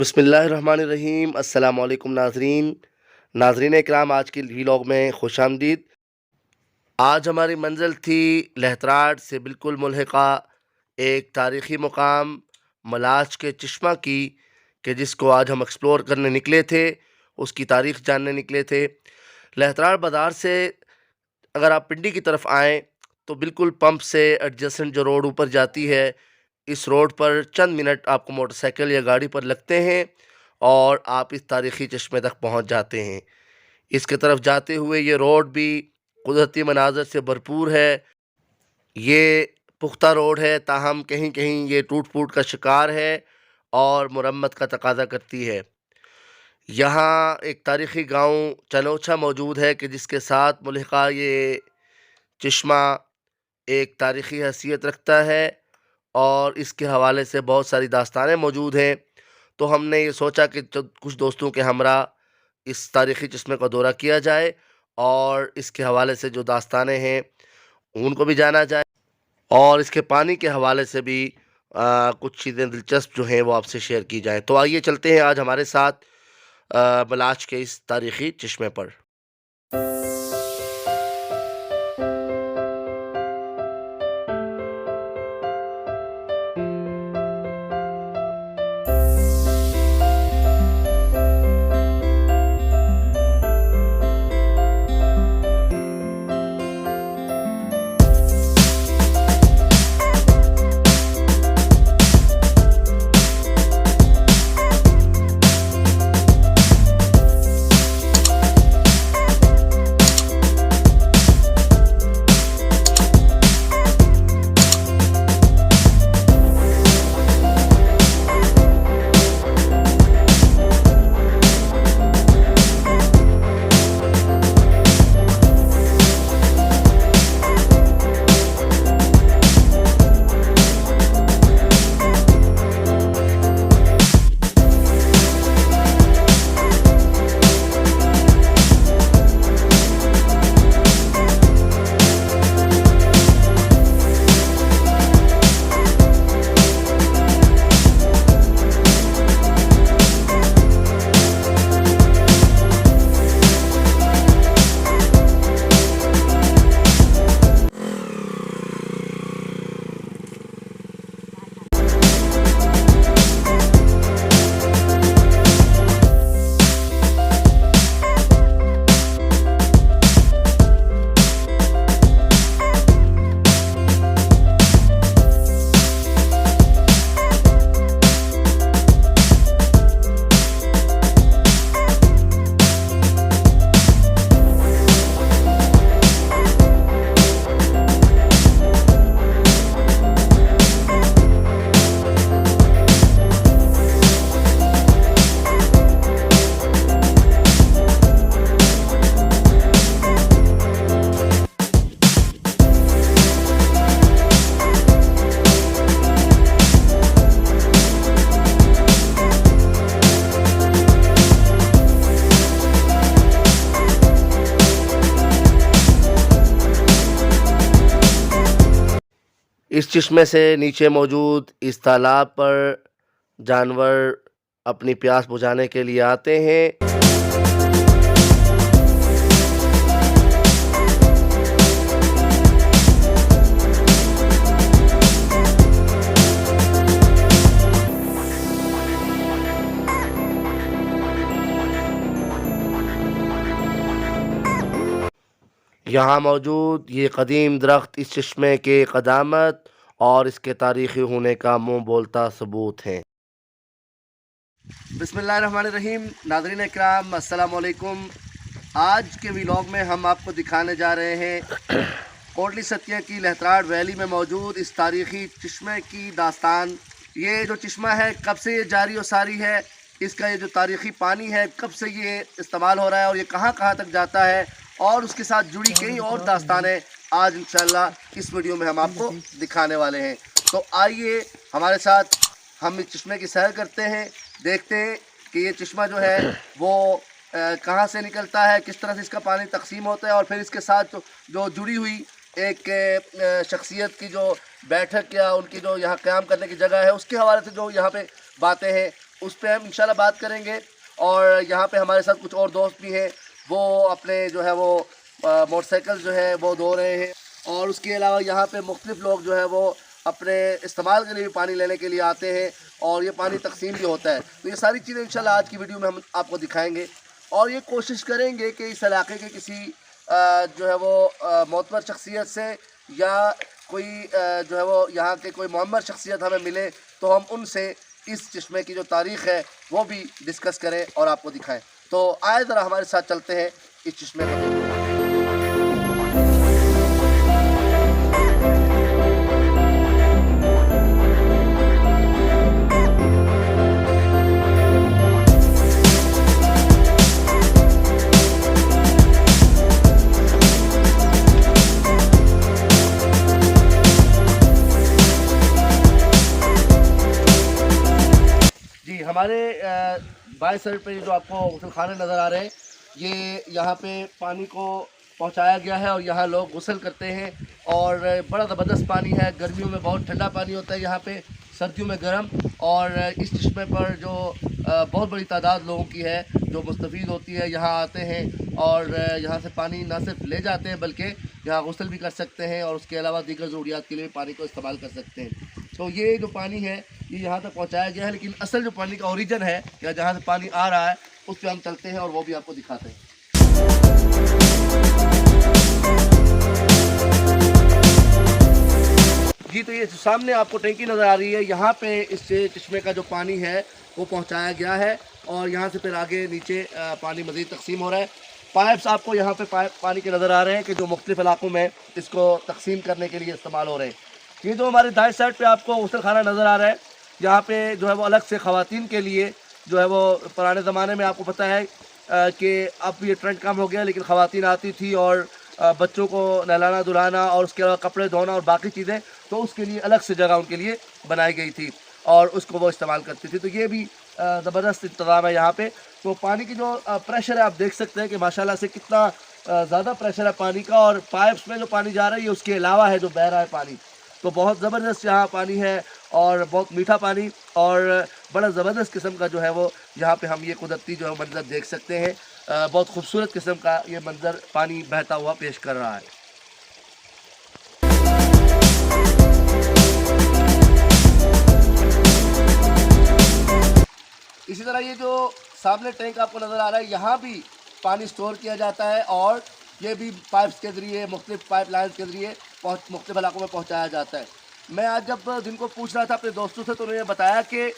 बिस्मिल्लाहिर्रहमानिर्रहीम। अस्सलामुअलैकुम नाज़रीन। नाज़रीन इकराम, आज के व्लॉग में खुशामदीद। आज हमारी मंज़िल थी लहतराट से बिल्कुल मुल्हिका एक तारीख़ी मुकाम मलाज के चश्मा की, कि जिसको आज हम एक्सप्लोर करने निकले थे, उसकी तारीख़ जानने निकले थे। लहतराट बाज़ार से अगर आप पिंडी की तरफ आएँ तो बिल्कुल पंप से एडजेसेंट जो रोड ऊपर जाती है, इस रोड पर चंद मिनट आपको मोटरसाइकिल या गाड़ी पर लगते हैं और आप इस तारीख़ी चश्मे तक पहुंच जाते हैं। इसके तरफ जाते हुए ये रोड भी कुदरती मनाज़र से भरपूर है। ये पुख्ता रोड है, ताहम कहीं कहीं ये टूट फूट का शिकार है और मुरम्मत का तकाज़ा करती है। यहाँ एक तारीख़ी गांव चनोछा मौजूद है, कि जिसके साथ मुल्हिका ये चश्मा एक तारीख़ी हैसियत रखता है और इसके हवाले से बहुत सारी दास्तानें मौजूद हैं। तो हमने ये सोचा कि कुछ दोस्तों के हमरा इस तारीख़ी चश्मे का दौरा किया जाए और इसके हवाले से जो दास्तानें हैं उनको भी जाना जाए और इसके पानी के हवाले से भी कुछ चीज़ें दिलचस्प जो हैं वो आपसे शेयर की जाएँ। तो आइए चलते हैं आज हमारे साथ बलाच के इस तारीख़ी चश्मे पर। इस चश्मे से नीचे मौजूद इस तालाब पर जानवर अपनी प्यास बुझाने के लिए आते हैं। यहाँ मौजूद ये कदीम दरख्त इस चश्मे के क़दामत और इसके तारीख़ी होने का मुँह बोलता सबूत है। बिस्मिल्लाहिर्रहमानिर्रहीम। नाज़रीन इकराम, अस्सलाम वालेकुम। आज के व्लॉग में हम आपको दिखाने जा रहे हैं कोटली सतिया की लहतराट वैली में मौजूद इस तारीख़ी चश्मे की दास्तान। ये जो चश्मा है कब से ये जारी और सारी है, इसका ये जो तारीख़ी पानी है कब से ये इस्तेमाल हो रहा है और ये कहाँ कहाँ तक जाता है, और उसके साथ जुड़ी कई और दास्तानें आज इंशाल्लाह इस वीडियो में हम आपको दिखाने वाले हैं। तो आइए हमारे साथ हम इस चश्मे की सैर करते हैं, देखते हैं कि ये चश्मा जो है वो कहाँ से निकलता है, किस तरह से इसका पानी तकसीम होता है, और फिर इसके साथ जो जुड़ी हुई एक शख्सियत की जो बैठक या उनकी जो यहाँ क़याम करने की जगह है उसके हवाले से जो यहाँ पे बातें हैं उस पर हम इंशाल्लाह बात करेंगे। और यहाँ पे हमारे साथ कुछ और दोस्त भी हैं, वो अपने जो है वो मोटरसाइकिल जो है वो धो रहे हैं। और उसके अलावा यहाँ पे मुख्तलिफ लोग जो है वो अपने इस्तेमाल के लिए भी पानी लेने के लिए आते हैं, और ये पानी तकसीम भी होता है। तो ये सारी चीज़ें इंशाल्लाह आज की वीडियो में हम आपको दिखाएंगे, और ये कोशिश करेंगे कि इस इलाके के किसी जो है वो मोतबर शख्सियत से, या कोई जो है वो यहाँ के कोई मुअम्मर शख्सियत हमें मिले तो हम उनसे इस चश्मे की जो तारीख़ है वो भी डिस्कस करें और आपको दिखाएं। तो आए ज़रा हमारे साथ चलते हैं इस चश्मे को देखने। हमारे बाएं साइड पे जो आपको गुसल खाने नज़र आ रहे हैं, ये यहाँ पे पानी को पहुँचाया गया है और यहाँ लोग गुसल करते हैं। और बड़ा ज़बरदस्त पानी है, गर्मियों में बहुत ठंडा पानी होता है यहाँ पे, सर्दियों में गर्म। और इस चश्मे पर जो बहुत बड़ी तादाद लोगों की है जो मुस्तफ़ीद होती है, यहाँ आते हैं और यहाँ से पानी ना सिर्फ ले जाते हैं बल्कि यहाँ गुसल भी कर सकते हैं, और उसके अलावा दीगर ज़रूरियात के लिए पानी को इस्तेमाल कर सकते हैं। तो ये जो पानी है ये यहाँ तक पहुँचाया गया है, लेकिन असल जो पानी का ओरिजिन है या जहाँ से पानी आ रहा है उस पर हम चलते हैं और वो भी आपको दिखाते हैं। जी, तो ये सामने आपको टंकी नज़र आ रही है, यहाँ पे इस चश्मे का जो पानी है वो पहुँचाया गया है, और यहाँ से फिर आगे नीचे पानी मज़ीद तकसीम हो रहा है। पाइप्स आपको यहाँ पे पाइप पानी के नज़र आ रहे हैं कि जो मुख्तलिफ इलाकों में इसको तकसीम करने के लिए इस्तेमाल हो रहे हैं। ये जो हमारे दाएं साइड पे आपको गुसल खाना नज़र आ रहा है, यहाँ पे जो है वो अलग से ख़वातीन के लिए जो है वो पुराने ज़माने में आपको पता है कि अब ये ट्रेंड कम हो गया, लेकिन ख़वातीन आती थी और बच्चों को नहलाना धुलाना और उसके अलावा कपड़े धोना और बाकी चीज़ें, तो उसके लिए अलग से जगह उनके लिए बनाई गई थी और उसको वो इस्तेमाल करती थी। तो ये भी ज़बरदस्त इंतज़ाम है यहाँ पे। तो पानी की जो प्रेशर है आप देख सकते हैं कि माशाल्लाह से कितना ज़्यादा प्रेशर है पानी का, और पाइप्स में जो पानी जा रहा है ये उसके अलावा है जो बह रहा है पानी। तो बहुत ज़बरदस्त यहाँ पानी है और बहुत मीठा पानी, और बड़ा ज़बरदस्त किस्म का जो है वो यहाँ पे हम ये कुदरती जो है मंज़र देख सकते हैं। बहुत खूबसूरत किस्म का ये मंज़र पानी बहता हुआ पेश कर रहा है। इसी तरह ये जो सामने टैंक आपको नज़र आ रहा है, यहाँ भी पानी स्टोर किया जाता है, और ये भी पाइप्स के ज़रिए, मुख्तलिफ पाइप लाइन्स के ज़रिए मुख्तलिफ इलाकों में पहुँचाया जाता है। मैं आज जब जिनको पूछ रहा था अपने दोस्तों से, तो उन्होंने बताया कि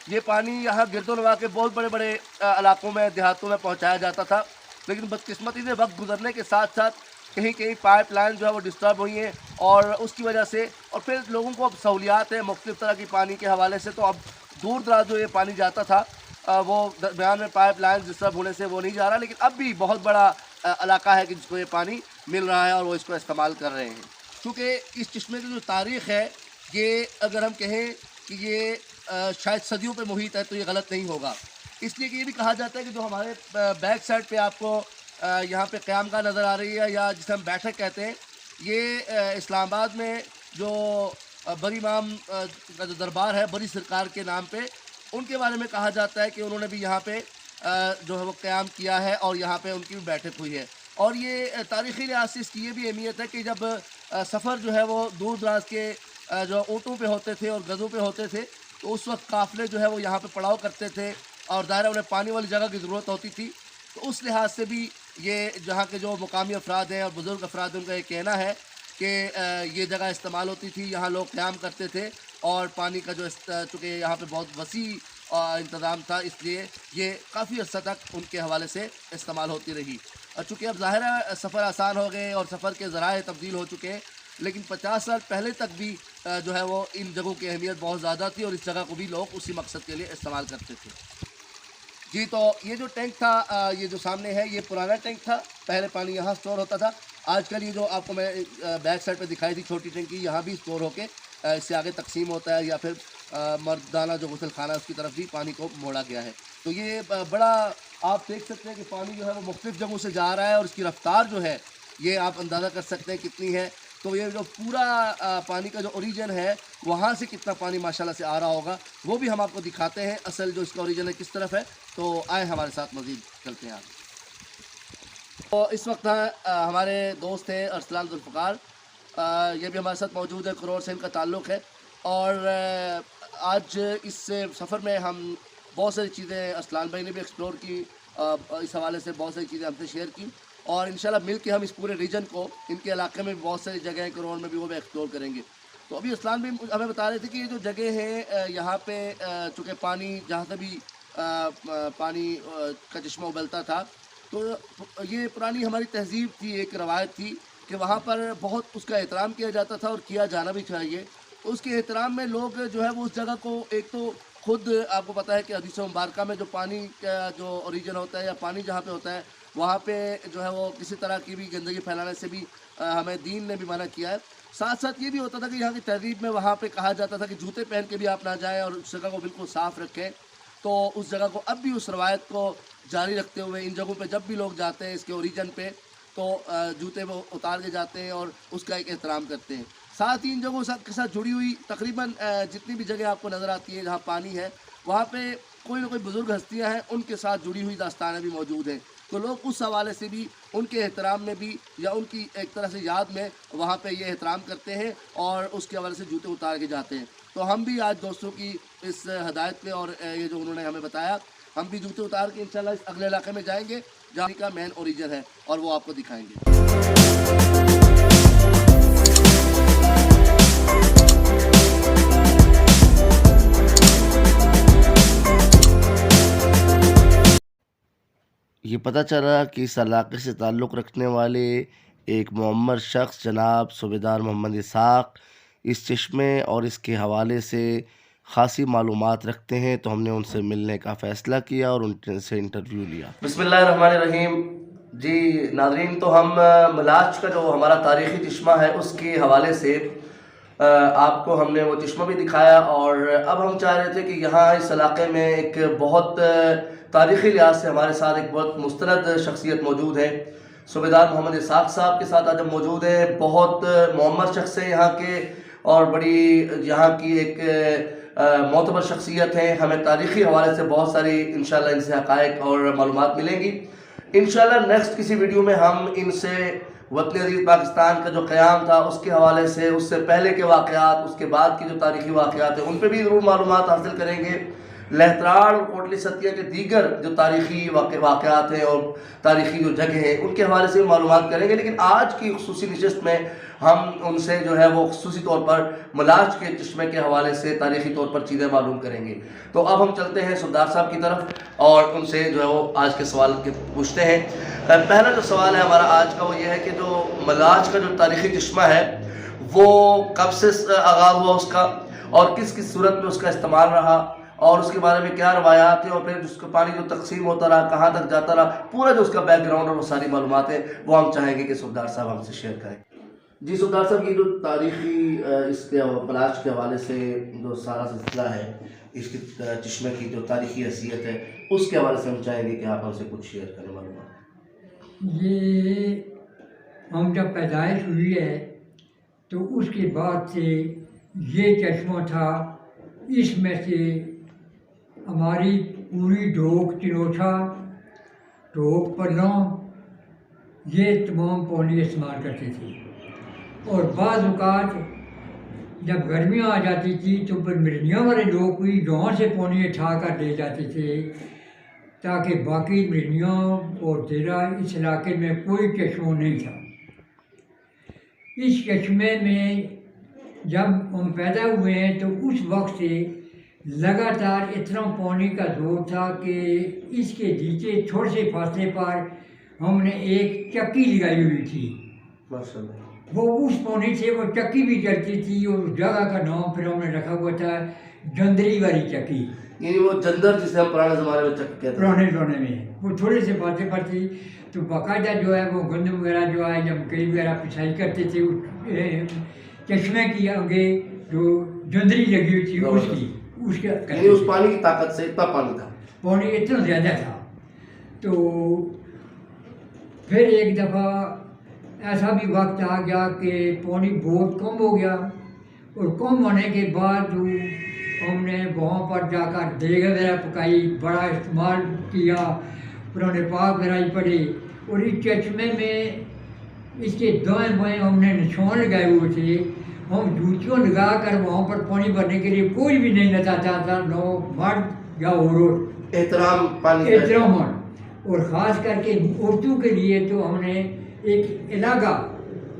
ये पानी यहाँ गिरदोनवा के बहुत बड़े बड़े इलाकों में, देहातों में पहुँचाया जाता था, लेकिन बदकिस्मती से वक्त गुजरने के साथ साथ कहीं कहीं पाइप लाइन जो है वो डिस्टर्ब हुई हैं, और उसकी वजह से, और फिर लोगों को अब सहूलियात है मुख्तलिफ तरह की पानी के हवाले से, तो अब दूर दराज जो ये पानी जाता था वो दरमियान में पाइप लाइन डिस्टर्ब होने से वो नहीं जा रहा, लेकिन अब भी बहुत बड़ा इलाका है कि जिसको ये पानी मिल रहा है और वो इसको इस्तेमाल कर रहे हैं। क्योंकि इस चश्मे की जो तारीख़ है, ये अगर हम कहें कि ये शायद सदियों पे मुहित है तो ये गलत नहीं होगा, इसलिए कि ये भी कहा जाता है कि जो हमारे बैक साइड पे आपको यहाँ पे क़याम गाह नज़र आ रही है, या जिसे हम बैठक कहते हैं, ये इस्लामाबाद में जो बड़ी इमाम का जो दरबार है बड़ी सरकार के नाम पे, उनके बारे में कहा जाता है कि उन्होंने भी यहाँ पे जो है वो क़याम किया है और यहाँ पे उनकी भी बैठक हुई है। और ये तारीख़ी लिहाज से इसकी ये भी अहमियत है कि जब सफ़र जो है वो दूर दराज के जो ऊँटों पे होते थे और गधों पे होते थे, तो उस वक्त काफ़िले जो है वो यहाँ पे पड़ाव करते थे, और दायरा उन्हें पानी वाली जगह की ज़रूरत होती थी। तो उस लिहाज से भी ये जहाँ के जो मुकामी अफराद हैं और बुज़ुर्ग अफराद हैं, उनका ये कहना है कि ये जगह इस्तेमाल होती थी, यहाँ लोग क़याम करते थे, और पानी का जो चूँकि यहाँ पे बहुत वसी इंतज़ाम था, इसलिए ये काफ़ी अर्सा तक उनके हवाले से इस्तेमाल होती रही। और चूँकि अब ज़ाहिर है सफ़र आसान हो गए और सफ़र के ज़राए तब्दील हो चुके हैं, लेकिन 50 साल पहले तक भी जो है वो इन जगहों की अहमियत बहुत ज़्यादा थी, और इस जगह को भी लोग उसी मकसद के लिए इस्तेमाल करते थे। जी, तो ये जो टैंक था, ये जो सामने है, ये पुराना टैंक था, पहले पानी यहाँ स्टोर होता था। आजकल ये जो आपको मैं बैक साइड पे दिखाई थी छोटी टैंकी, यहाँ भी स्टोर होके इससे आगे तकसीम होता है, या फिर मर्दाना जो गुसल खाना है उसकी तरफ भी पानी को मोड़ा गया है। तो ये बड़ा आप देख सकते हैं कि पानी जो है वो मुख्तलिफ जगहों से जा रहा है, और इसकी रफ्तार जो है ये आप अंदाज़ा कर सकते हैं कितनी है। तो ये जो पूरा पानी का जो ओरिजिन है वहाँ से कितना पानी माशाल्लाह से आ रहा होगा वो भी हम आपको दिखाते हैं, असल जो इसका ओरिजिन है किस तरफ है। तो आए हमारे साथ मज़ीद चलते हैं। तो इस वक्त हमारे दोस्त हैं अरसलान जुल्फ़िकार, ये भी हमारे साथ मौजूद है, करोड़ से इनका ताल्लुक़ है। और आज इस सफ़र में हम बहुत सारी चीज़ें अरसलान भाई ने भी एक्सप्लोर की, इस हवाले से बहुत सारी चीज़ें हमसे शेयर की और इंशाल्लाह मिल के हम इस पूरे रीजन को, इनके इलाके में बहुत सारी जगह हैं करोड़ में भी, वो भी एक्सप्लोर करेंगे। तो अभी अरसलान भी हमें बता रहे थे कि ये जो जगह है यहाँ पे चूँकि पानी जहाँ से भी पानी का चश्मा उबलता था, तो ये पुरानी हमारी तहज़ीब थी, एक रवायत थी कि वहाँ पर बहुत उसका एहतराम किया जाता था और किया जाना भी चाहिए। उसके एहतराम में लोग जो है वो उस जगह को, एक तो खुद आपको पता है कि हदीस मुबारका में जो पानी का जो ओरिजिन होता है या पानी जहाँ पे होता है वहाँ पे जो है वो किसी तरह की भी गंदगी फैलाने से भी हमें दीन ने भी मना किया है। साथ साथ ये भी होता था कि यहाँ की तहज़ीब में वहाँ पे कहा जाता था कि जूते पहन के भी आप ना जाएँ और उस जगह को बिल्कुल साफ़ रखें। तो उस जगह को अब भी उस रवायत को जारी रखते हुए इन जगहों पे जब भी लोग जाते हैं इसके ओरिजिन पे, तो जूते वो उतार के जाते हैं और उसका एक एहतराम करते हैं। साथ ही इन जगहों के साथ जुड़ी हुई तकरीबन जितनी भी जगह आपको नज़र आती है जहाँ पानी है, वहाँ पे कोई ना कोई बुज़ुर्ग हस्तियाँ हैं, उनके साथ जुड़ी हुई दास्तानें भी मौजूद हैं। तो लोग उस हवाले से भी उनके एहतराम में भी या उनकी एक तरह से याद में वहाँ पे ये एहतराम करते हैं और उसके हवाले से जूते उतार के जाते हैं। तो हम भी आज दोस्तों की इस हदायत पे और ये जो उन्होंने हमें बताया, हम भी जूते उतार के इंशाल्लाह इस अगले इलाके में जाएंगे जहाँ का मेन ओरिजिन है और वो आपको दिखाएंगे। ये पता चला कि इस इलाके से ताल्लुक़ रखने वाले एक मुअम्मर शख्स जनाब सूबेदार मोहम्मद इसाक इस चश्मे और इसके हवाले से ख़ासी मालूमात रखते हैं, तो हमने उनसे मिलने का फ़ैसला किया और उनसे इंटरव्यू लिया। बिस्मिल्लाहिर्रहमानिर्रहीम। जी नाज़रीन, तो हम मलाज का जो हमारा तारीख़ी चश्मा है उसके हवाले से आपको हमने वो चश्मा भी दिखाया और अब हम चाह रहे थे कि यहाँ इस इलाके में एक बहुत तारीख़ी लिहाज से हमारे साथ एक बहुत मुस्तनद शख्सियत मौजूद है। सूबेदार मोहम्मद इसाक साहब के साथ आज हम मौजूद हैं। बहुत मुअम्मर शख्स है यहाँ के और बड़ी यहाँ की एक मोतबर शख्सियत है। हमें तारीख़ी हवाले से बहुत सारी इंशाल्लाह इनसे हक़ाइक़ और मालूमात मिलेंगी। इंशाल्लाह नेक्स्ट किसी वीडियो में हम इनसे वतन अज़ीज़ पाकिस्तान का जो क़याम था उसके हवाले से, उससे पहले के वाक़यात, उसके बाद की जो तारीख़ी वाक़यात हैं उन पर भी ज़रूर मालूमात हासिल करेंगे। लहतराड़ और कोटली सतिया के दीगर जो तारीख़ी वाक़यात हैं और तारीख़ी जो जगह हैं उनके हवाले से भी मालूमात करेंगे। लेकिन आज की ख़ुसूसी नशिस्त में हम उनसे जो है वो ख़ुसूसी तौर पर मलाज के चश्मे के हवाले से तारीख़ी तौर पर चीज़ें मालूम करेंगे। तो अब हम चलते हैं सरदार साहब की तरफ और उनसे जो है वो आज के सवाल के पूछते हैं। पहला जो सवाल है हमारा आज का वो ये है कि जो मलाज का जो तारीख़ी चश्मा है वो कब से आगाज़ हुआ उसका और किस किस सूरत में उसका इस्तेमाल रहा और उसके बारे में क्या रवायात है और फिर उसका पानी जो तकसीम होता रहा, कहाँ तक जाता रहा, पूरा जो उसका बैकग्राउंड और वो सारी मालूमात है वो हम चाहेंगे कि सरदार साहब हमसे शेयर करें। जी सरदार साहब, की जो तारीख़ी इसके मलाज के हवाले से जो सारा सिलसिला है, इसके चश्मे की जो तारीख़ी हैसियत है उसके हवाले से हम चाहेंगे कि आप हमसे कुछ शेयर करें मालूमात। ये हम जब पैदाइश हुई है तो उसके बाद से ये चश्मा था, इसमें से हमारी पूरी ढोक, चिनोठा, ढोक, पल्लों, ये तमाम पौनी इस्तेमाल करते थे। और बाज़ औक़ात जब गर्मियाँ आ जाती थी तो फिर मिर्निया वाले लोग भी गाँव से पौनी उठा कर ले जाते थे ताकि बाकी मिर्नियों और तेरा इस इलाके में कोई चश्मा नहीं था। इस चश्मे में जब हम पैदा हुए हैं तो उस वक्त से लगातार इतना पानी का जोर था कि इसके नीचे थोड़े से फासले पर हमने एक चक्की लगाई हुई थी। वो उस पानी से वो चक्की भी चलती थी और उस जगह का नाम फिर हमने रखा हुआ था जंदरी वाली चक्की। यानी वो जंदर जिसे हम पुराने ज़माने में चक्की कहते हैं। पुराने ज़माने में वो थोड़े से फासले पर थी तो बाकायदा जो है वो गंदम वगैरह जो है या मकई वगैरह पिसाई करते थे उस चश्मे की आगे जो जंदरी लगी हुई थी उसके उस पानी की ताकत से इतना पानी था, पानी इतना ज़्यादा था। तो फिर एक दफ़ा ऐसा भी वक्त आ गया कि पानी बहुत कम हो गया, और कम होने के बाद जो हमने वहाँ पर जाकर देग वगैरह पकाई, बड़ा इस्तेमाल किया, पुराने पाक वगैरह पढ़े, और इस चश्मे में इसके दाएं बाएं हमने निशान लगाए हुए थे। हम जूतियों लगा कर वहाँ पर पानी भरने के लिए कोई भी नहीं नचाता था, नो मर्द या औरत, एहतराम पानी का एहतराम। और ख़ास करके औरतों के लिए तो हमने एक इलाका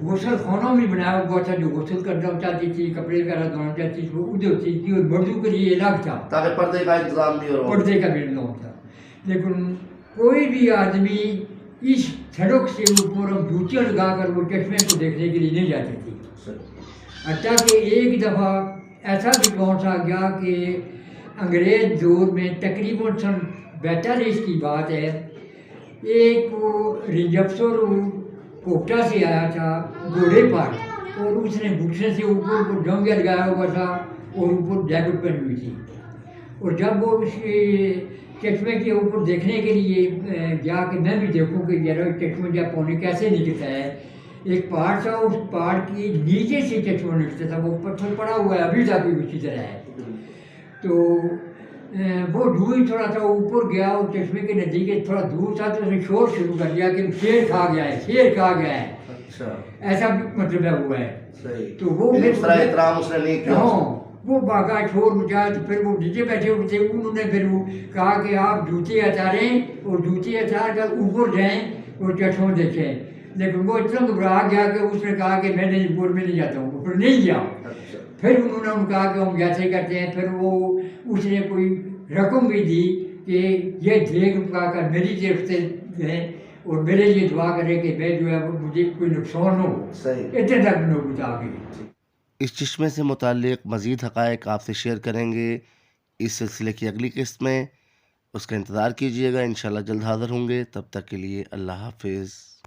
गुसल खाना भी बनाया हुआ था, जो गुसल करना चाहती थी, कपड़े वगैरह धोना चाहती थी, वो उधर होती थी, और मर्दों के लिए अलग था, ताकि पर्दे का इंतजाम भी हो। पर्दे का भी इंतजाम था। लेकिन कोई भी आदमी इस सड़क से ऊपर हम जूतियाँ लगा कर वो चश्मे को देखने के लिए नहीं जाते थे। अच्छा कि एक दफ़ा ऐसा भी पहुँच आ गया कि अंग्रेज़ दौर में तकरीबन सन 42 की बात है, एक वो रिजप्सर कोटा से आया था घोड़े पर, और उसने घुटने से ऊपर को जंग लगाया हुआ था और ऊपर जैकेट पहनी हुई थी। और जब वो उसके चश्मे के ऊपर देखने के लिए गया कि मैं भी देखूं कि यार चश्मे का पानी कैसे निकलता है, एक पहाड़ था, उस पहाड़ की नीचे से चश्मा निकलता था, वो पत्थर पड़ा हुआ है अभी तक भी उसी तरह है। तो वो ढूंढ थोड़ा सा ऊपर गया और चश्मे के नज़दीक थोड़ा दूर था, तो उसने शोर शुरू कर दिया कि शेर खा गया है, शेर खा गया है। अच्छा, ऐसा मतलब है हुआ है। सही। तो वो फिर एहतराम उसने नहीं किया। हाँ, वो भागा, शोर मचाया, तो फिर वो नीचे बैठे हुए थे, उन्होंने फिर वो कहा कि आप जूते उतारें और जूते उतार कर ऊपर जाएं और चश्मा देखें। लेकिन वो इतना घबरा गया कि उसने कहा कि मैं नहीं, ऊपर में नहीं जाता हूँ, ऊपर नहीं गया। फिर उन्होंने कहा कि हम जैसे करते हैं, फिर वो उसने कोई रकम भी दी कि ये देख पका मेरी जेब से दें और मेरे लिए दुआ करें कि मैं जो है वो मुझे कोई नुकसान हो। सही। इतने तक नौबत आ गई। इस चश्मे से मुताल्लिक मज़ीद हक़ाइक़ आपसे शेयर करेंगे इस सिलसिले की अगली किस्त में। उसका इंतज़ार कीजिएगा, इंशाअल्लाह जल्द हाज़िर होंगे। तब तक के लिए अल्लाह हाफ़िज़।